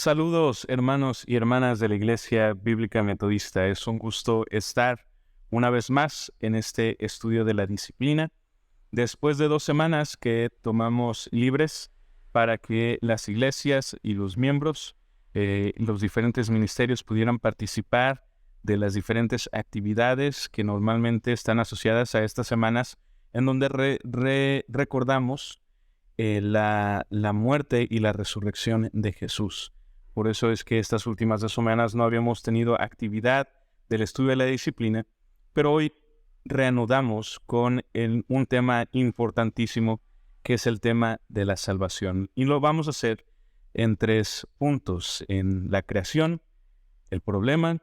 Saludos, hermanos y hermanas de la Iglesia Bíblica Metodista. Es un gusto estar una vez más en este estudio de la disciplina. Después de 2 semanas que tomamos libres para que las iglesias y los miembros, los diferentes ministerios pudieran participar de las diferentes actividades que normalmente están asociadas a estas semanas, en donde recordamos la muerte y la resurrección de Jesús. Por eso es que estas últimas 2 semanas no habíamos tenido actividad del estudio de la disciplina, pero hoy reanudamos con un tema importantísimo, que es el tema de la salvación. Y lo vamos a hacer en 3 puntos: en la creación, el problema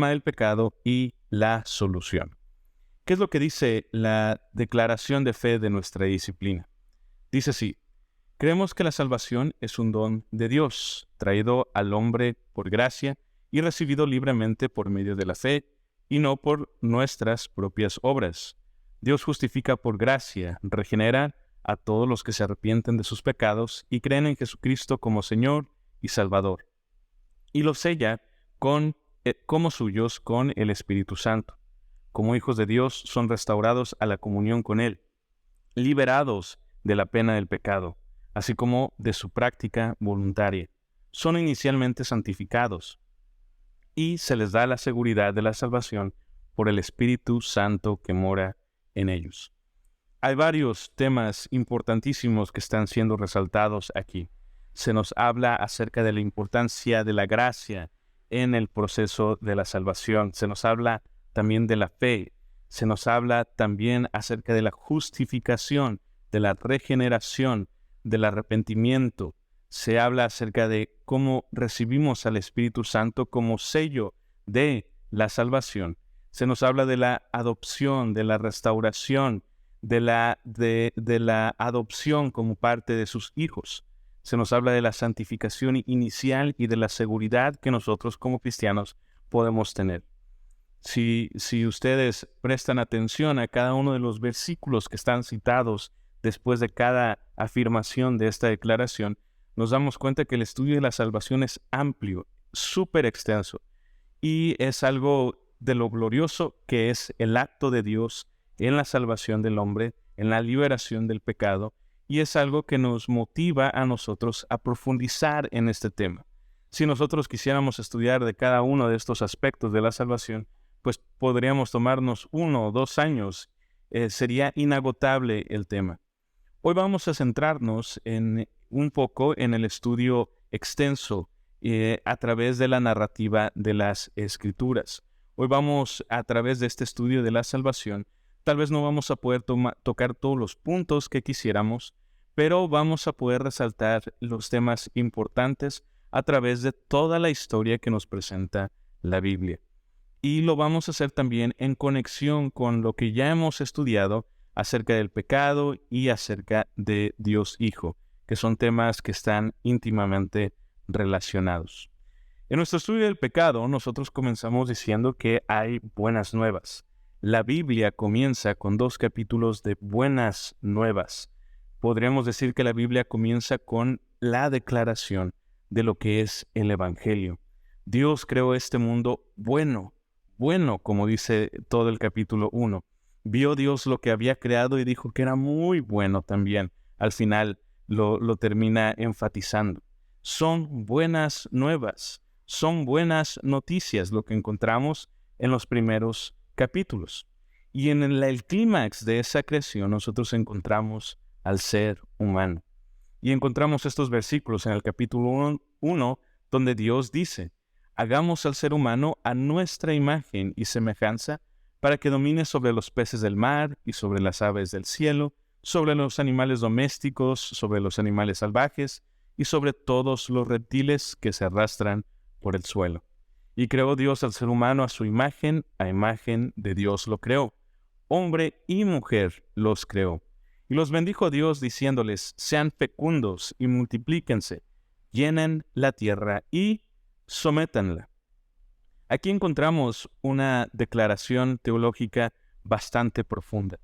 del pecado y la solución. ¿Qué es lo que dice la declaración de fe de nuestra disciplina? Dice así: creemos que la salvación es un don de Dios, traído al hombre por gracia y recibido libremente por medio de la fe, y no por nuestras propias obras. Dios justifica por gracia, regenera a todos los que se arrepienten de sus pecados y creen en Jesucristo como Señor y Salvador, y los sella como suyos con el Espíritu Santo. Como hijos de Dios son restaurados a la comunión con Él, liberados de la pena del pecado, así como de su práctica voluntaria. Son inicialmente santificados y se les da la seguridad de la salvación por el Espíritu Santo que mora en ellos. Hay varios temas importantísimos que están siendo resaltados aquí. Se nos habla acerca de la importancia de la gracia en el proceso de la salvación. Se nos habla también de la fe. Se nos habla también acerca de la justificación, de la regeneración, del arrepentimiento. Se habla acerca de cómo recibimos al Espíritu Santo como sello de la salvación. Se nos habla de la adopción, de la restauración, de la adopción como parte de sus hijos. Se nos habla de la santificación inicial y de la seguridad que nosotros como cristianos podemos tener. Si ustedes prestan atención a cada uno de los versículos que están citados después de cada afirmación de esta declaración, nos damos cuenta que el estudio de la salvación es amplio, súper extenso, y es algo de lo glorioso que es el acto de Dios en la salvación del hombre, en la liberación del pecado, y es algo que nos motiva a nosotros a profundizar en este tema. Si nosotros quisiéramos estudiar de cada uno de estos aspectos de la salvación, pues podríamos tomarnos 1 o 2 años. Sería inagotable el tema. Hoy vamos a centrarnos un poco en el estudio extenso a través de la narrativa de las Escrituras. Hoy vamos, a través de este estudio de la salvación, tal vez no vamos a poder tocar todos los puntos que quisiéramos, pero vamos a poder resaltar los temas importantes a través de toda la historia que nos presenta la Biblia. Y lo vamos a hacer también en conexión con lo que ya hemos estudiado acerca del pecado y acerca de Dios Hijo, que son temas que están íntimamente relacionados. En nuestro estudio del pecado, nosotros comenzamos diciendo que hay buenas nuevas. La Biblia comienza con 2 capítulos de buenas nuevas. Podríamos decir que la Biblia comienza con la declaración de lo que es el Evangelio. Dios creó este mundo bueno, como dice todo el capítulo 1. Vio Dios lo que había creado y dijo que era muy bueno también. Al final lo termina enfatizando. Son buenas nuevas, son buenas noticias lo que encontramos en los primeros capítulos. Y en el clímax de esa creación nosotros encontramos al ser humano. Y encontramos estos versículos en el capítulo 1, donde Dios dice: hagamos al ser humano a nuestra imagen y semejanza, para que domine sobre los peces del mar y sobre las aves del cielo, sobre los animales domésticos, sobre los animales salvajes y sobre todos los reptiles que se arrastran por el suelo. Y creó Dios al ser humano a su imagen, a imagen de Dios lo creó. Hombre y mujer los creó. Y los bendijo Dios diciéndoles: sean fecundos y multiplíquense, llenen la tierra y sométanla. Aquí encontramos una declaración teológica bastante profunda.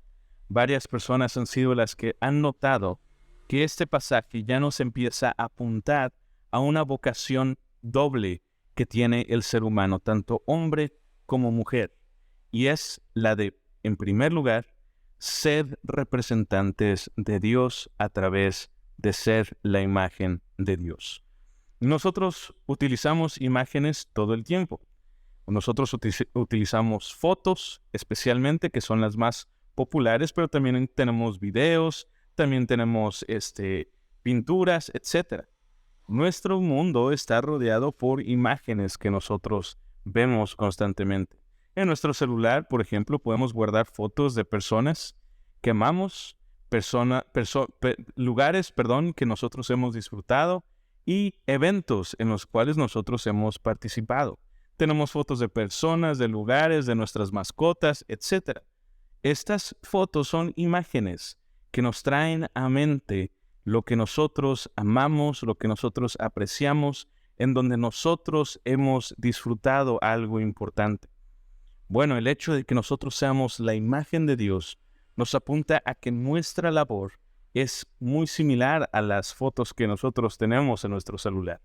Varias personas han sido las que han notado que este pasaje ya nos empieza a apuntar a una vocación doble que tiene el ser humano, tanto hombre como mujer, y es la de, en primer lugar, ser representantes de Dios a través de ser la imagen de Dios. Nosotros utilizamos imágenes todo el tiempo. Nosotros utilizamos fotos, especialmente, que son las más populares, pero también tenemos videos, también tenemos pinturas, etc. Nuestro mundo está rodeado por imágenes que nosotros vemos constantemente. En nuestro celular, por ejemplo, podemos guardar fotos de personas que amamos, lugares, que nosotros hemos disfrutado y eventos en los cuales nosotros hemos participado. Tenemos fotos de personas, de lugares, de nuestras mascotas, etc. Estas fotos son imágenes que nos traen a mente lo que nosotros amamos, lo que nosotros apreciamos, en donde nosotros hemos disfrutado algo importante. Bueno, el hecho de que nosotros seamos la imagen de Dios nos apunta a que nuestra labor es muy similar a las fotos que nosotros tenemos en nuestro celular.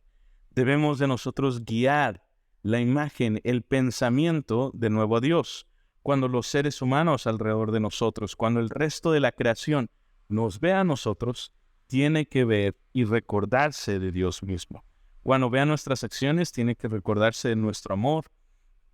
Debemos de nosotros guiar la imagen, el pensamiento de nuevo a Dios. Cuando los seres humanos alrededor de nosotros, cuando el resto de la creación nos ve a nosotros, tiene que ver y recordarse de Dios mismo. Cuando vea nuestras acciones, tiene que recordarse de nuestro amor,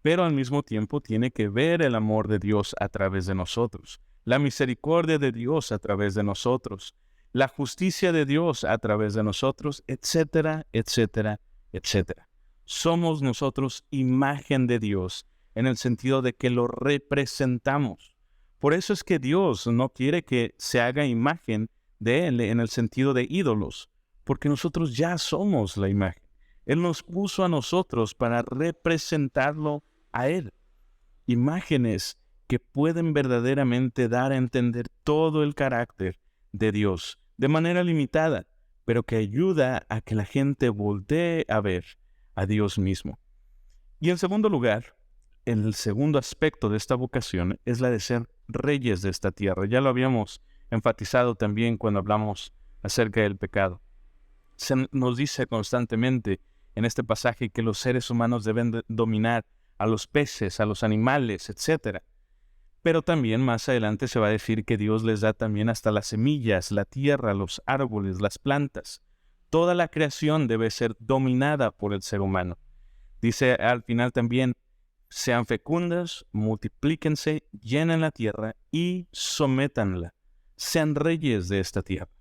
pero al mismo tiempo tiene que ver el amor de Dios a través de nosotros, la misericordia de Dios a través de nosotros, la justicia de Dios a través de nosotros, etcétera, etcétera, etcétera. Somos nosotros imagen de Dios en el sentido de que lo representamos. Por eso es que Dios no quiere que se haga imagen de Él en el sentido de ídolos, porque nosotros ya somos la imagen. Él nos puso a nosotros para representarlo a Él. Imágenes que pueden verdaderamente dar a entender todo el carácter de Dios de manera limitada, pero que ayuda a que la gente voltee a ver a Dios mismo. Y en segundo lugar, el segundo aspecto de esta vocación es la de ser reyes de esta tierra. Ya lo habíamos enfatizado también cuando hablamos acerca del pecado. Se nos dice constantemente en este pasaje que los seres humanos deben dominar a los peces, a los animales, etc. Pero también más adelante se va a decir que Dios les da también hasta las semillas, la tierra, los árboles, las plantas. Toda la creación debe ser dominada por el ser humano. Dice al final también, sean fecundas, multiplíquense, llenen la tierra y sométanla. Sean reyes de esta tierra.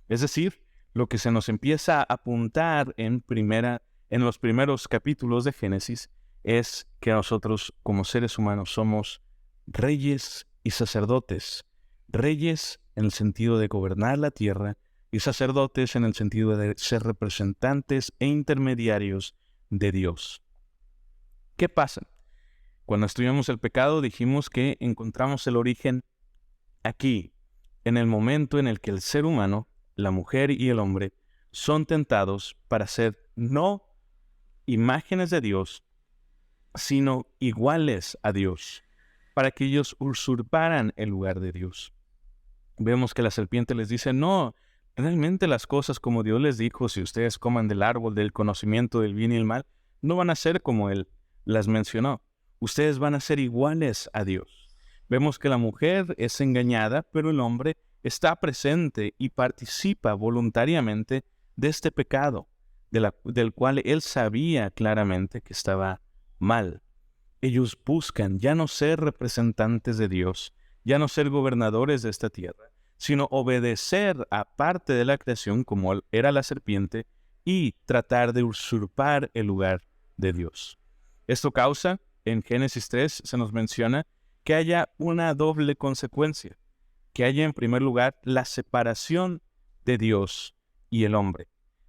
Es decir, lo que se nos empieza a apuntar en los primeros capítulos de Génesis es que nosotros como seres humanos somos reyes y sacerdotes. Reyes en el sentido de gobernar la tierra y sacerdotes en el sentido de ser representantes e intermediarios de Dios. ¿Qué pasa? Cuando estudiamos el pecado dijimos que encontramos el origen aquí, en el momento en el que el ser humano, la mujer y el hombre, son tentados para ser no imágenes de Dios, sino iguales a Dios, para que ellos usurparan el lugar de Dios. Vemos que la serpiente les dice, no, realmente las cosas como Dios les dijo, si ustedes coman del árbol del conocimiento del bien y el mal, no van a ser como Él las mencionó. Ustedes van a ser iguales a Dios. Vemos que la mujer es engañada, pero el hombre está presente y participa voluntariamente de este pecado, del cual él sabía claramente que estaba mal. Ellos buscan ya no ser representantes de Dios, ya no ser gobernadores de esta tierra, sino obedecer a parte de la creación como era la serpiente y tratar de usurpar el lugar de Dios. Esto causa, en Génesis 3 se nos menciona, que haya una doble consecuencia, que haya en primer lugar la separación de Dios y el hombre.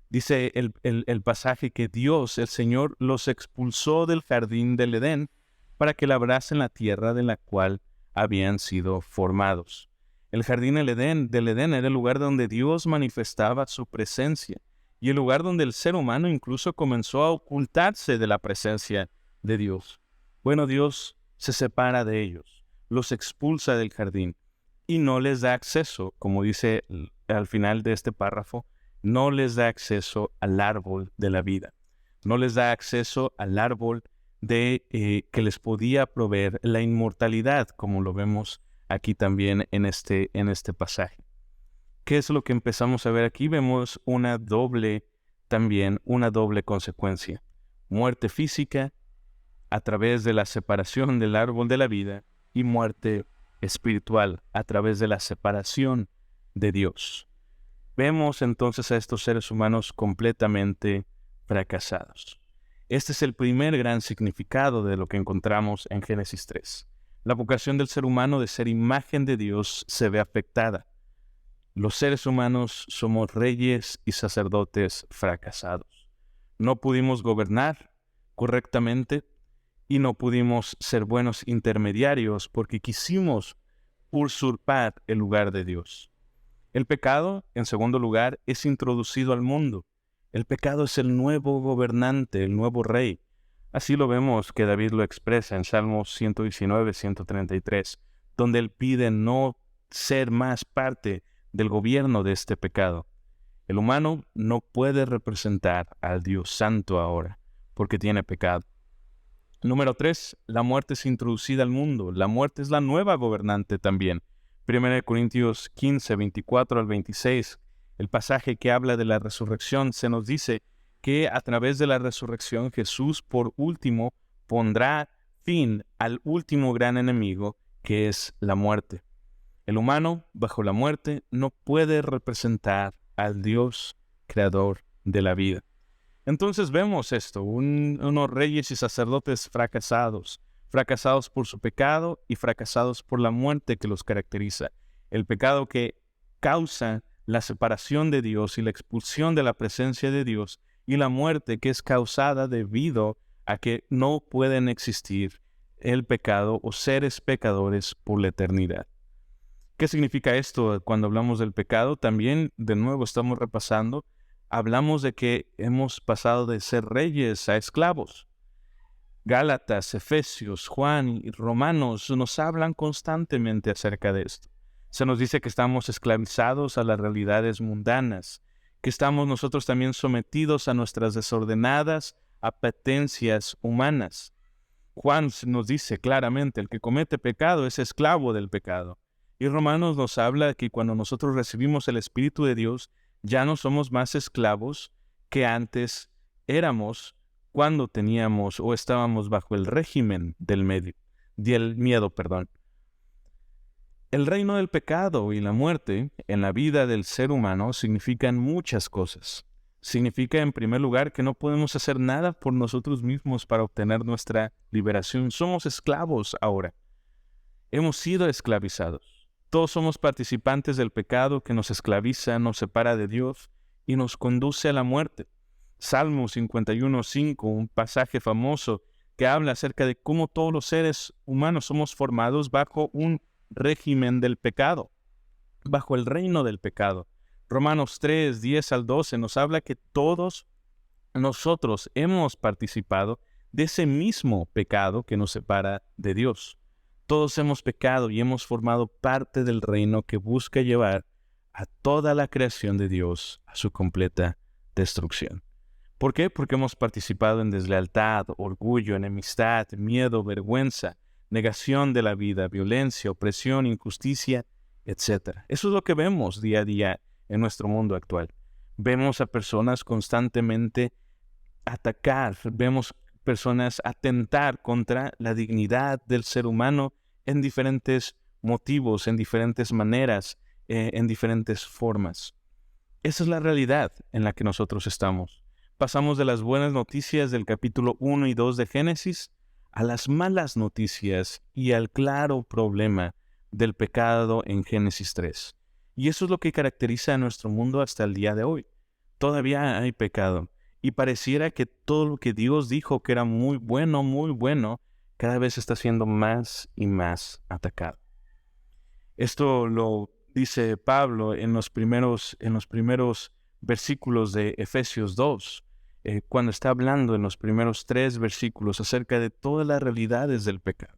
Dice el pasaje que Dios, el Señor, los expulsó del jardín del Edén para que labrasen la tierra de la cual habían sido formados. El jardín del Edén era el lugar donde Dios manifestaba su presencia y el lugar donde el ser humano incluso comenzó a ocultarse de la presencia de Dios. Bueno, Dios se separa de ellos, los expulsa del jardín y no les da acceso, como dice al final de este párrafo, no les da acceso al árbol de la vida, no les da acceso al árbol que les podía proveer la inmortalidad, como lo vemos aquí también en este pasaje. ¿Qué es lo que empezamos a ver aquí? Vemos una doble consecuencia. Muerte física a través de la separación del árbol de la vida y muerte espiritual a través de la separación de Dios. Vemos entonces a estos seres humanos completamente fracasados. Este es el primer gran significado de lo que encontramos en Génesis 3. La vocación del ser humano de ser imagen de Dios se ve afectada. Los seres humanos somos reyes y sacerdotes fracasados. No pudimos gobernar correctamente y no pudimos ser buenos intermediarios porque quisimos usurpar el lugar de Dios. El pecado, en segundo lugar, es introducido al mundo. El pecado es el nuevo gobernante, el nuevo rey. Así lo vemos que David lo expresa en Salmos 119, 133, donde él pide no ser más parte del gobierno de este pecado. El humano no puede representar al Dios Santo ahora, porque tiene pecado. Número 3, la muerte es introducida al mundo. La muerte es la nueva gobernante también. 1 Corintios 15, 24 al 26, el pasaje que habla de la resurrección, se nos dice que a través de la resurrección Jesús por último pondrá fin al último gran enemigo, que es la muerte. El humano, bajo la muerte, no puede representar al Dios creador de la vida. Entonces vemos esto, unos reyes y sacerdotes fracasados por su pecado y fracasados por la muerte que los caracteriza. El pecado que causa la separación de Dios y la expulsión de la presencia de Dios, y la muerte que es causada debido a que no pueden existir el pecado o seres pecadores por la eternidad. ¿Qué significa esto cuando hablamos del pecado? También, de nuevo, estamos repasando. Hablamos de que hemos pasado de ser reyes a esclavos. Gálatas, Efesios, Juan y Romanos nos hablan constantemente acerca de esto. Se nos dice que estamos esclavizados a las realidades mundanas, que estamos nosotros también sometidos a nuestras desordenadas apetencias humanas. Juan nos dice claramente, el que comete pecado es esclavo del pecado. Y Romanos nos habla que cuando nosotros recibimos el Espíritu de Dios, ya no somos más esclavos que antes éramos cuando teníamos o estábamos bajo el régimen del miedo. El reino del pecado y la muerte en la vida del ser humano significan muchas cosas. Significa, en primer lugar, que no podemos hacer nada por nosotros mismos para obtener nuestra liberación. Somos esclavos ahora. Hemos sido esclavizados. Todos somos participantes del pecado que nos esclaviza, nos separa de Dios y nos conduce a la muerte. Salmo 51:5, un pasaje famoso que habla acerca de cómo todos los seres humanos somos formados bajo un régimen del pecado, bajo el reino del pecado. Romanos 3, 10 al 12 nos habla que todos nosotros hemos participado de ese mismo pecado que nos separa de Dios. Todos hemos pecado y hemos formado parte del reino que busca llevar a toda la creación de Dios a su completa destrucción. ¿Por qué? Porque hemos participado en deslealtad, orgullo, enemistad, miedo, vergüenza, negación de la vida, violencia, opresión, injusticia, etc. Eso es lo que vemos día a día en nuestro mundo actual. Vemos a personas constantemente atacar, vemos personas atentar contra la dignidad del ser humano en diferentes motivos, en diferentes maneras, en diferentes formas. Esa es la realidad en la que nosotros estamos. Pasamos de las buenas noticias del capítulo 1 y 2 de Génesis a las malas noticias y al claro problema del pecado en Génesis 3. Y eso es lo que caracteriza a nuestro mundo hasta el día de hoy. Todavía hay pecado. Y pareciera que todo lo que Dios dijo que era muy bueno, cada vez está siendo más y más atacado. Esto lo dice Pablo en los primeros versículos de Efesios 2, cuando está hablando en los primeros 3 versículos acerca de todas las realidades del pecado.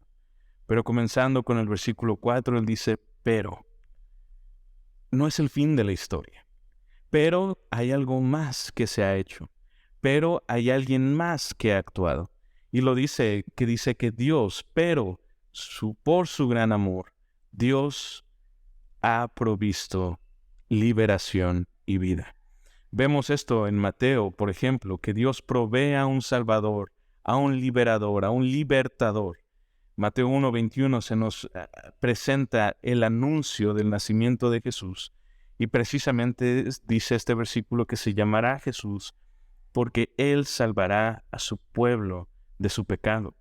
Pero comenzando con el versículo 4, él dice, pero no es el fin de la historia. Pero hay algo más que se ha hecho. Pero hay alguien más que ha actuado. Y lo dice que Dios, pero por su gran amor, Dios ha provisto liberación y vida. Vemos esto en Mateo, por ejemplo, que Dios provee a un Salvador, a un liberador, a un libertador. Mateo 1:21 se nos presenta el anuncio del nacimiento de Jesús y precisamente dice este versículo que se llamará Jesús porque Él salvará a su pueblo de su pecado.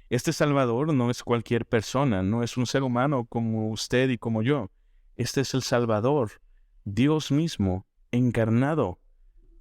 Este Salvador no es cualquier persona, no es un ser humano como usted y como yo. Este es el Salvador, Dios mismo, encarnado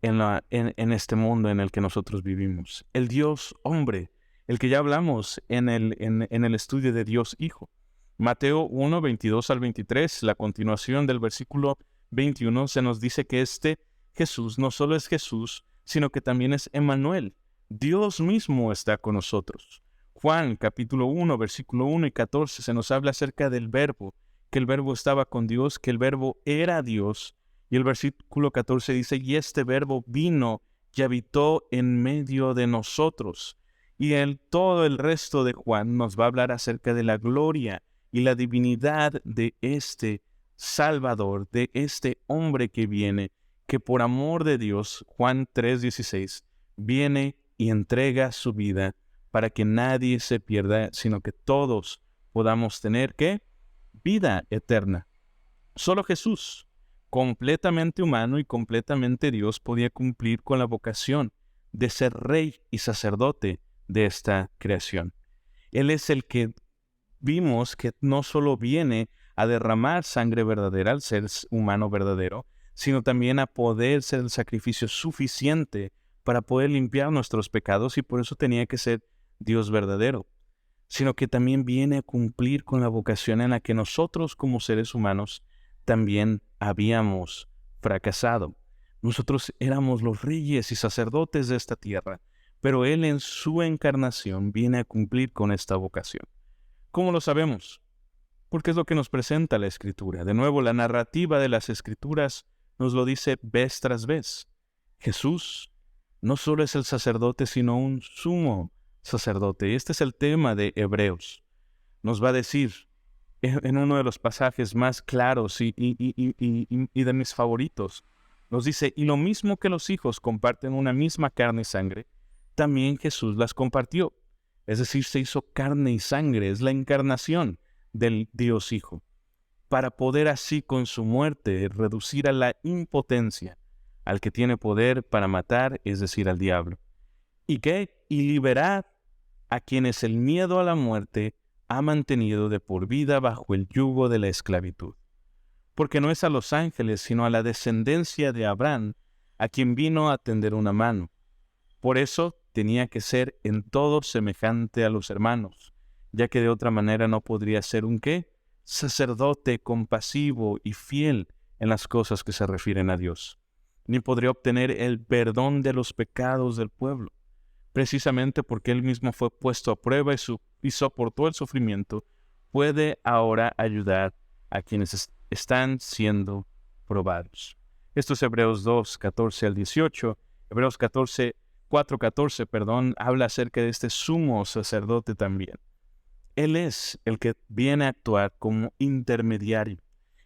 en este mundo en el que nosotros vivimos. El Dios hombre, el que ya hablamos en el estudio de Dios Hijo. Mateo 1:22 al 23, la continuación del versículo 21, se nos dice que este Jesús no solo es Jesús, sino que también es Emmanuel. Dios mismo está con nosotros. Juan capítulo 1, versículo 1 y 14 se nos habla acerca del Verbo, que el Verbo estaba con Dios, que el Verbo era Dios. Y el versículo 14 dice, y este Verbo vino y habitó en medio de nosotros. Y todo el resto de Juan nos va a hablar acerca de la gloria y la divinidad de este Salvador, de este hombre que viene, que por amor de Dios, Juan 3:16, viene y entrega su vida para que nadie se pierda, sino que todos podamos tener, ¿qué? Vida eterna. Solo Jesús, completamente humano y completamente Dios, podía cumplir con la vocación de ser rey y sacerdote de esta creación. Él es el que vimos que no solo viene a derramar sangre verdadera al ser humano verdadero, sino también a poder ser el sacrificio suficiente para poder limpiar nuestros pecados, y por eso tenía que ser Dios verdadero, sino que también viene a cumplir con la vocación en la que nosotros como seres humanos también habíamos fracasado. Nosotros éramos los reyes y sacerdotes de esta tierra, pero Él en su encarnación viene a cumplir con esta vocación. ¿Cómo lo sabemos? Porque es lo que nos presenta la Escritura. De nuevo, la narrativa de las Escrituras nos lo dice vez tras vez. Jesús no solo es el sacerdote, sino un sumo sacerdote. Y este es el tema de Hebreos. Nos va a decir en uno de los pasajes más claros y de mis favoritos, nos dice, y lo mismo que los hijos comparten una misma carne y sangre, también Jesús las compartió. Es decir, se hizo carne y sangre, es la encarnación del Dios Hijo, para poder así con su muerte reducir a la impotencia al que tiene poder para matar, es decir, al diablo. ¿Y qué? Y liberar a quienes el miedo a la muerte ha mantenido de por vida bajo el yugo de la esclavitud. Porque no es a los ángeles, sino a la descendencia de Abraham, a quien vino a tender una mano. Por eso tenía que ser en todo semejante a los hermanos, ya que de otra manera no podría ser un ¿qué? Sacerdote compasivo y fiel en las cosas que se refieren a Dios, ni podría obtener el perdón de los pecados del pueblo, precisamente porque Él mismo fue puesto a prueba y soportó el sufrimiento, puede ahora ayudar a quienes están siendo probados. Esto es Hebreos 2, 14 al 18. Hebreos 4:14, habla acerca de este sumo sacerdote también. Él es el que viene a actuar como intermediario,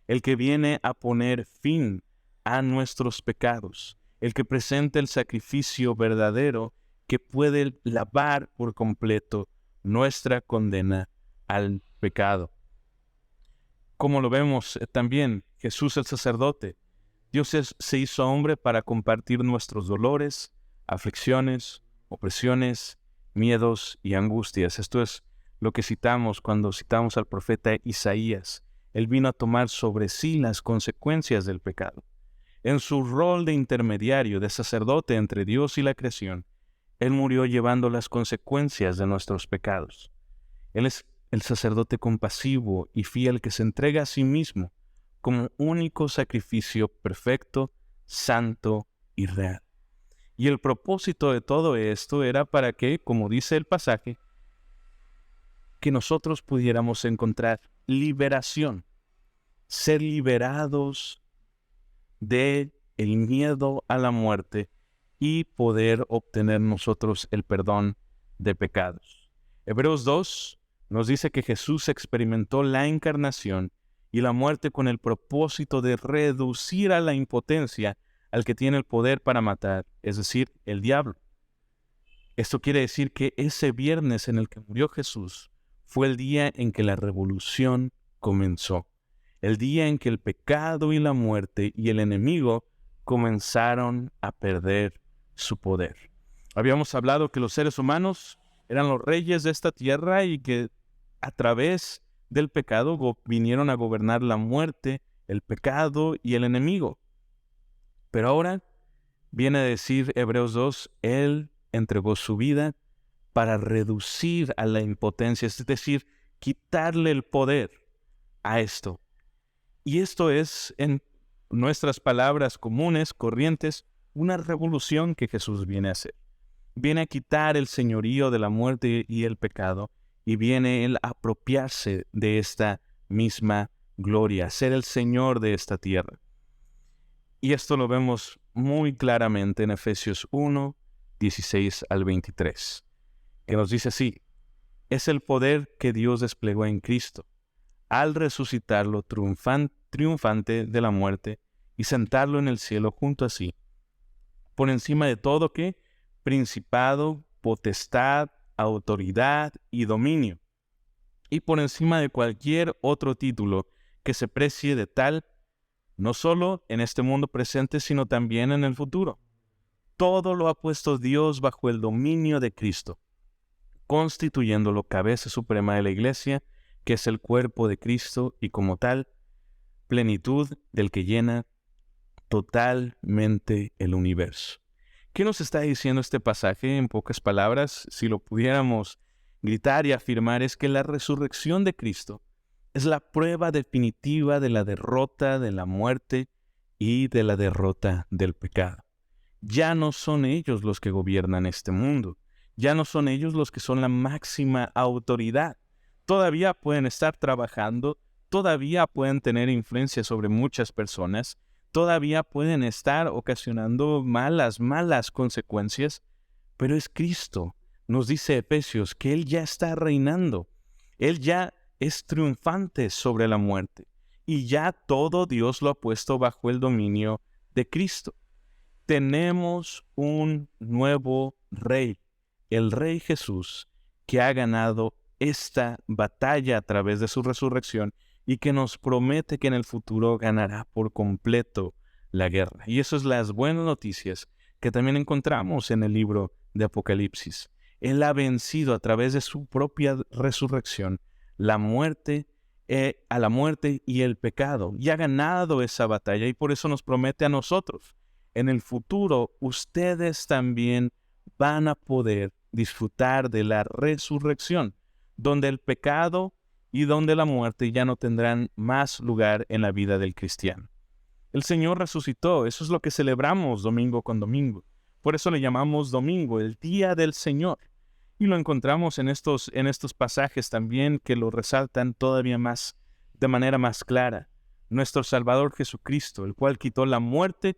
el que viene a poner fin a nuestros pecados, el que presenta el sacrificio verdadero que puede lavar por completo nuestra condena al pecado. Como lo vemos también, Jesús el sacerdote, Dios se hizo hombre para compartir nuestros dolores, aflicciones, opresiones, miedos y angustias. Esto es lo que citamos cuando citamos al profeta Isaías. Él vino a tomar sobre sí las consecuencias del pecado. En su rol de intermediario, de sacerdote entre Dios y la creación, Él murió llevando las consecuencias de nuestros pecados. Él es el sacerdote compasivo y fiel que se entrega a sí mismo como único sacrificio perfecto, santo y real. Y el propósito de todo esto era para que, como dice el pasaje, que nosotros pudiéramos encontrar liberación, ser liberados de el miedo a la muerte y poder obtener nosotros el perdón de pecados. Hebreos 2 nos dice que Jesús experimentó la encarnación y la muerte con el propósito de reducir a la impotencia al que tiene el poder para matar, es decir, el diablo. Esto quiere decir que ese viernes en el que murió Jesús fue el día en que la revolución comenzó, el día en que el pecado y la muerte y el enemigo comenzaron a perder su poder. Habíamos hablado que los seres humanos eran los reyes de esta tierra y que a través del pecado vinieron a gobernar la muerte, el pecado y el enemigo. Pero ahora viene a decir Hebreos 2, Él entregó su vida para reducir a la impotencia, es decir, quitarle el poder a esto. Y esto es, en nuestras palabras comunes, corrientes, una revolución que Jesús viene a hacer. Viene a quitar el señorío de la muerte y el pecado, y viene Él a apropiarse de esta misma gloria, ser el Señor de esta tierra. Y esto lo vemos muy claramente en Efesios 1, 16 al 23, que nos dice así: es el poder que Dios desplegó en Cristo, al resucitarlo triunfante de la muerte y sentarlo en el cielo junto a sí, por encima de todo que principado, potestad, autoridad y dominio, y por encima de cualquier otro título que se precie de tal, no solo en este mundo presente, sino también en el futuro. Todo lo ha puesto Dios bajo el dominio de Cristo, constituyéndolo cabeza suprema de la Iglesia, que es el cuerpo de Cristo y como tal, plenitud del que llena totalmente el universo. ¿Qué nos está diciendo este pasaje en pocas palabras? Si lo pudiéramos gritar y afirmar, es que la resurrección de Cristo es la prueba definitiva de la derrota de la muerte y de la derrota del pecado. Ya no son ellos los que gobiernan este mundo. Ya no son ellos los que son la máxima autoridad. Todavía pueden estar trabajando, todavía pueden tener influencia sobre muchas personas, todavía pueden estar ocasionando malas consecuencias, pero es Cristo. Nos dice Efesios que Él ya está reinando. Él ya es triunfante sobre la muerte. Y ya todo Dios lo ha puesto bajo el dominio de Cristo. Tenemos un nuevo Rey, el Rey Jesús, que ha ganado esta batalla a través de su resurrección y que nos promete que en el futuro ganará por completo la guerra. Y eso es las buenas noticias que también encontramos en el libro de Apocalipsis. Él ha vencido a través de su propia resurrección a la muerte y el pecado, y ha ganado esa batalla, y por eso nos promete a nosotros: en el futuro ustedes también van a poder disfrutar de la resurrección, donde el pecado y donde la muerte ya no tendrán más lugar en la vida del cristiano. El Señor resucitó, eso es lo que celebramos domingo con domingo. Por eso le llamamos domingo, el día del Señor. Y lo encontramos en estos pasajes también que lo resaltan todavía más, de manera más clara. Nuestro Salvador Jesucristo, el cual quitó la muerte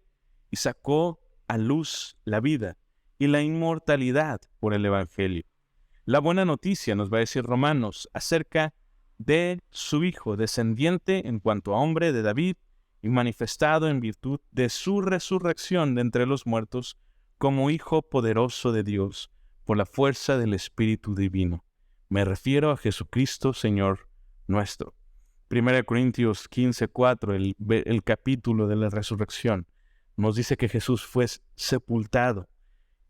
y sacó a luz la vida y la inmortalidad por el Evangelio. La buena noticia, nos va a decir Romanos, acerca de su Hijo, descendiente en cuanto a hombre de David y manifestado en virtud de su resurrección de entre los muertos como Hijo poderoso de Dios por la fuerza del Espíritu Divino. Me refiero a Jesucristo, Señor nuestro. 1 Corintios 15:4, el capítulo de la resurrección, nos dice que Jesús fue sepultado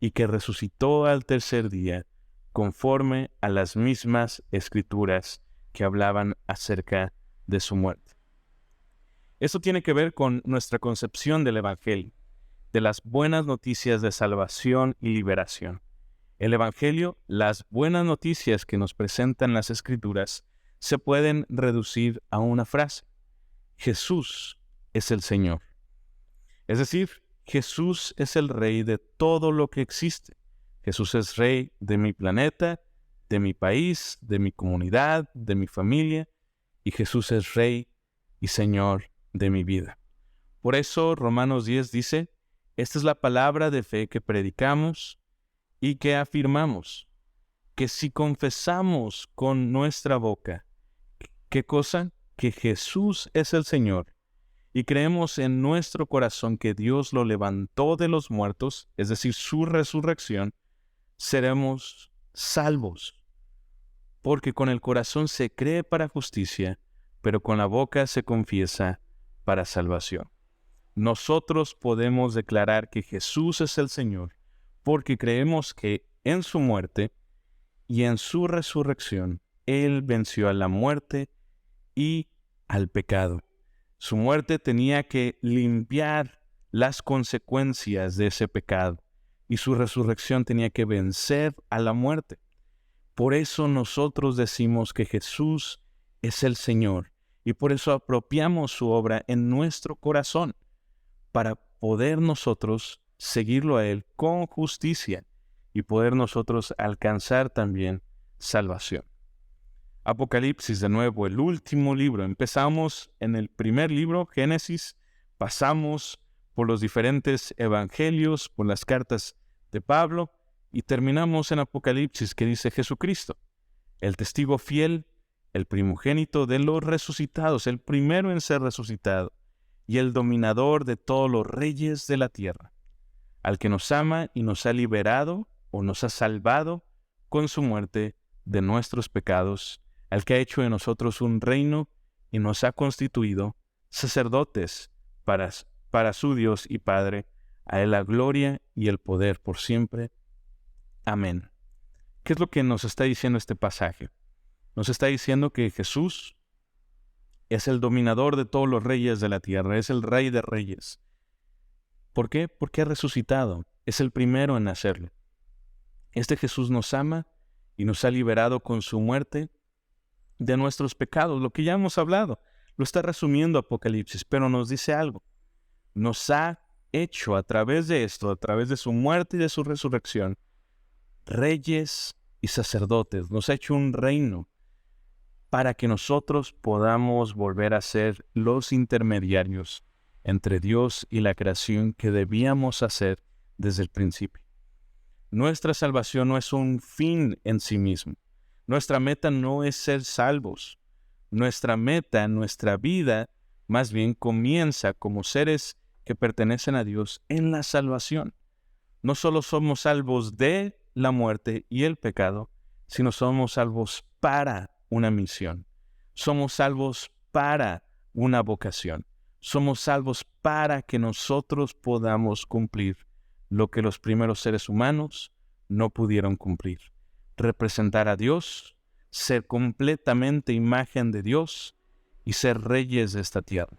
y que resucitó al tercer día, conforme a las mismas escrituras que hablaban acerca de su muerte. Esto tiene que ver con nuestra concepción del Evangelio, de las buenas noticias de salvación y liberación. El Evangelio, las buenas noticias que nos presentan las Escrituras, se pueden reducir a una frase: Jesús es el Señor. Es decir, Jesús es el Rey de todo lo que existe. Jesús es Rey de mi planeta, de mi país, de mi comunidad, de mi familia, y Jesús es Rey y Señor de mi vida. Por eso Romanos 10 dice, esta es la palabra de fe que predicamos y que afirmamos, que si confesamos con nuestra boca, ¿qué cosa? Que Jesús es el Señor, y creemos en nuestro corazón que Dios lo levantó de los muertos, es decir, su resurrección, seremos salvos. Porque con el corazón se cree para justicia, pero con la boca se confiesa para salvación. Nosotros podemos declarar que Jesús es el Señor, porque creemos que en su muerte y en su resurrección, Él venció a la muerte y al pecado. Su muerte tenía que limpiar las consecuencias de ese pecado, y su resurrección tenía que vencer a la muerte. Por eso nosotros decimos que Jesús es el Señor, y por eso apropiamos su obra en nuestro corazón, para poder nosotros seguirlo a Él con justicia y poder nosotros alcanzar también salvación. Apocalipsis, de nuevo, el último libro. Empezamos en el primer libro, Génesis, pasamos por los diferentes evangelios, por las cartas de Pablo, y terminamos en Apocalipsis, que dice Jesucristo, el testigo fiel, el primogénito de los resucitados, el primero en ser resucitado, y el dominador de todos los reyes de la tierra, al que nos ama y nos ha liberado o nos ha salvado con su muerte de nuestros pecados, al que ha hecho de nosotros un reino y nos ha constituido sacerdotes para su Dios y Padre, a Él la gloria y el poder por siempre. Amén. ¿Qué es lo que nos está diciendo este pasaje? Nos está diciendo que Jesús es el dominador de todos los reyes de la tierra, es el Rey de Reyes. ¿Por qué? Porque ha resucitado, es el primero en hacerlo. Este Jesús nos ama y nos ha liberado con su muerte de nuestros pecados, lo que ya hemos hablado. Lo está resumiendo Apocalipsis, pero nos dice algo. Nos ha hecho a través de esto, a través de su muerte y de su resurrección, reyes y sacerdotes. Nos ha hecho un reino para que nosotros podamos volver a ser los intermediarios entre Dios y la creación que debíamos hacer desde el principio. Nuestra salvación no es un fin en sí mismo. Nuestra meta no es ser salvos. Nuestra meta, nuestra vida, más bien comienza como seres que pertenecen a Dios en la salvación. No solo somos salvos de la muerte y el pecado, sino somos salvos para una misión. Somos salvos para una vocación. Somos salvos para que nosotros podamos cumplir lo que los primeros seres humanos no pudieron cumplir. Representar a Dios, ser completamente imagen de Dios y ser reyes de esta tierra.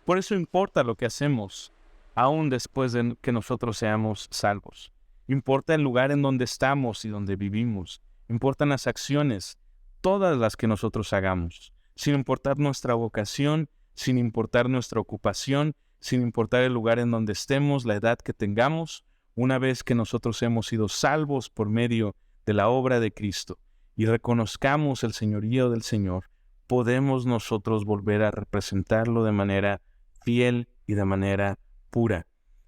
Por eso importa lo que hacemos, aún después de que nosotros seamos salvos. Importa el lugar en donde estamos y donde vivimos. Importan las acciones, todas las que nosotros hagamos, sin importar nuestra vocación, sin importar nuestra ocupación, sin importar el lugar en donde estemos, la edad que tengamos. Una vez que nosotros hemos sido salvos por medio de la obra de Cristo y reconozcamos el señorío del Señor, podemos nosotros volver a representarlo de manera fiel y de manera pura.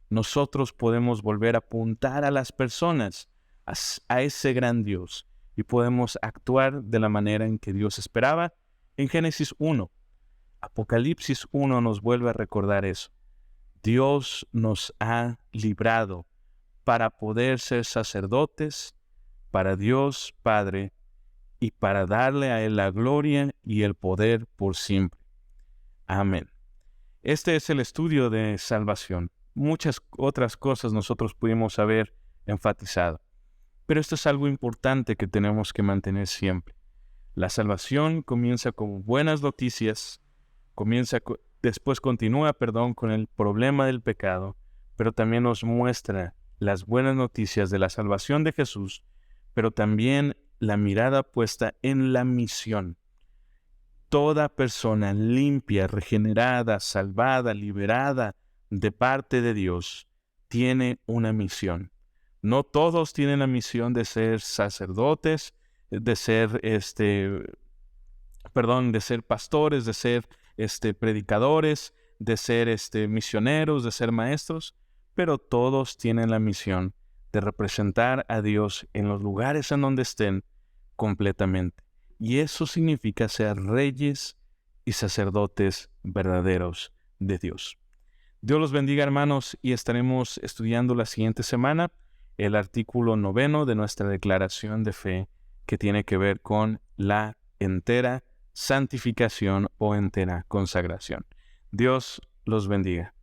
Nosotros podemos volver a apuntar a las personas a ese gran Dios y podemos actuar de la manera en que Dios esperaba. En Génesis 1, Apocalipsis 1 nos vuelve a recordar eso. Dios nos ha librado para poder ser sacerdotes para Dios Padre y para darle a Él la gloria y el poder por siempre. Amén. Este es el estudio de salvación. Muchas otras cosas nosotros pudimos haber enfatizado, pero esto es algo importante que tenemos que mantener siempre. La salvación comienza con buenas noticias, después continúa con el problema del pecado, pero también nos muestra las buenas noticias de la salvación de Jesús, pero también la mirada puesta en la misión. Toda persona limpia, regenerada, salvada, liberada de parte de Dios, tiene una misión. No todos tienen la misión de ser sacerdotes, de ser de ser pastores, de ser predicadores, de ser misioneros, de ser maestros, pero todos tienen la misión de representar a Dios en los lugares en donde estén completamente. Y eso significa ser reyes y sacerdotes verdaderos de Dios. Dios los bendiga, hermanos, y estaremos estudiando la siguiente semana el artículo 9 de nuestra declaración de fe, que tiene que ver con la entera santificación o entera consagración. Dios los bendiga.